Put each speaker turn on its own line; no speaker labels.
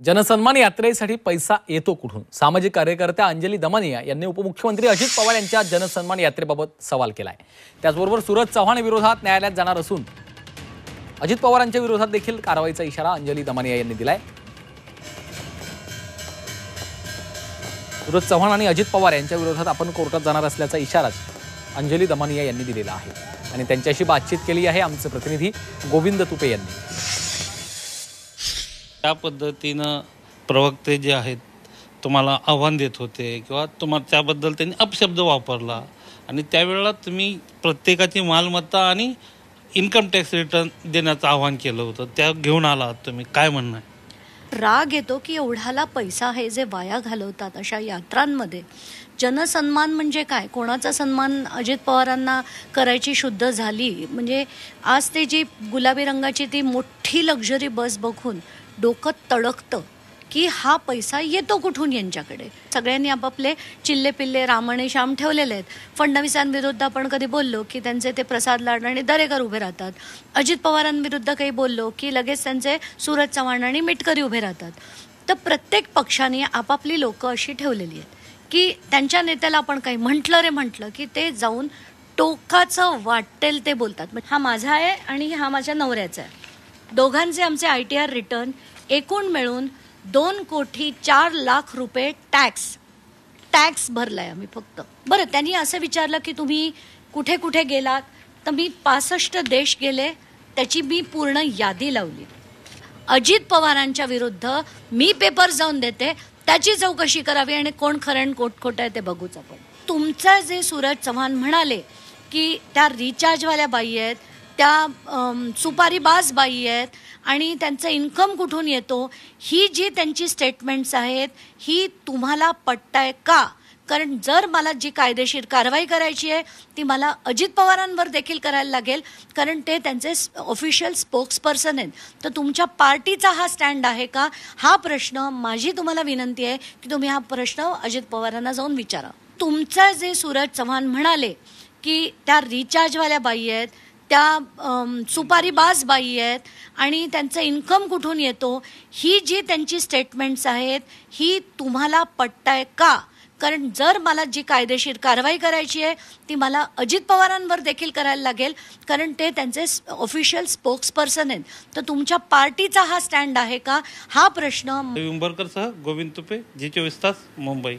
जनसन्मान यात्रेसाठी पैसा येतो कुठून? सामाजिक कार्यकर्त्या अंजली दमानिया यांनी उपमुख्यमंत्री अजित पवार यांच्या जनसन्मान यात्रेबाबत सवाल केलाय। त्याचबरोबर सूरज चव्हाण विरोधात न्यायालयात जाणार असून अजित पवारांच्या विरोधात देखील कारवाईचा इशारा अंजली दमानिया यांनी दिलाय। सूरज चव्हाण आणि अजित पवार यांच्या विरोधात आपण कोर्टात जाणार असल्याचा इशारा अंजली दमानिया यांनी दिलेला आहे आणि त्यांच्याशी बातचीत केली आहे आमचे प्रतिनिधी गोविंद तुपे यांनी।
त्या पद्धतीनं प्रवक्ते जे आहेत तुम्हाला आव्हान देत होते किंवा तुम्हाला त्याबद्दल त्यांनी अपशब्द वापरला आणि त्यावेळेला तुम्ही प्रत्येकाची मालमत्ता आणि इन्कम टॅक्स रिटर्न देण्याचं आव्हान केलं होतं, त्या घेऊन आलात तुम्ही, काय म्हणणं आहे?
राग येतो की एवढाला पैसा हे जे वाया घालवतात अशा यात्रांमध्ये। जनसन्मान म्हणजे काय? कोणाचा सन्मान अजित पवारांना करायची शुद्ध झाली म्हणजे आज ते जी गुलाबी रंगाची ती मोठी लक्झरी बस बघून डोकं तडकतं की हा पैसा येतो कुठून यांच्याकडे। सगळ्यांनी आपापले चिल्ले पिल्ले राम आणि श्याम ठेवलेले आहेत। फडणवीसांविरुद्ध आपण कधी बोललो की त्यांचे ते प्रसाद लाड आणि दरेकर उभे राहतात, अजित पवारांविरुद्ध काही बोललो की लगेच त्यांचे सूरज चव्हाण आणि मिटकरी उभे राहतात। तर प्रत्येक पक्षाने आपापली लोकं अशी ठेवलेली आहेत की त्यांच्या नेत्याला आपण काही म्हटलं की ते जाऊन टोकाचं वाटेल ते बोलतात। हा माझा आहे आणि हा माझ्या नवऱ्याचा आहे, दोघांचे आमचे ITR रिटर्न एकूण मिळून 2,04,00,000 रुपये टॅक्स भरलाय आम्ही फक्त। बरं, त्यांनी असं विचारलं की तुम्ही कुठे कुठे गेलात, तर मी 65 देश गेले, त्याची मी पूर्ण यादी लावली। अजित पवारांच्या विरुद्ध मी पेपर जाऊन देते, त्याची चौकशी करावी आणि कोण खरं आणि खोटं आहे ते बघूच आपण। तुमचं जे सूरज चव्हाण म्हणाले की त्या रिचार्जवाल्या बाई आहेत, त्या सुपारीबाज बाई आहेत आणि त्यांचं इन्कम कुठून येतो, ही जी त्यांची स्टेटमेंट्स आहेत ही तुम्हाला पटताय का? कारण जर मला जी कायदेशीर कारवाई करायची आहे ती मला अजित पवारांवर देखील करायला लागेल, कारण ते त्यांचे ऑफिशियल स्पोक्सपर्सन आहेत। तर तुमच्या पार्टीचा हा स्टँड आहे का? हा प्रश्न माझी तुम्हाला विनंती आहे की तुम्ही हा प्रश्न अजित पवारांना जाऊन विचारा। तुमचं जे सूरज चव्हाण म्हणाले की त्या रिचार्जवाल्या बाई आहेत, त्या सुपारीबाज बाई आहेत आणि त्यांचं इन्कम कुठून येतो, ही जी त्यांची स्टेटमेंट्स आहेत ही तुम्हाला पटताय का? कारण जर मला जी कायदेशीर कारवाई करायची आहे ती मला अजित पवारांवर देखील करायला लागेल, कारण ते त्यांचे ऑफिशियल स्पोक्सपर्सन आहेत। तर तुमच्या पार्टीचा हा स्टँड आहे का? हा प्रश्न
उंबरकरसह गोविंद तुपे, जी 24 तास, मुंबई।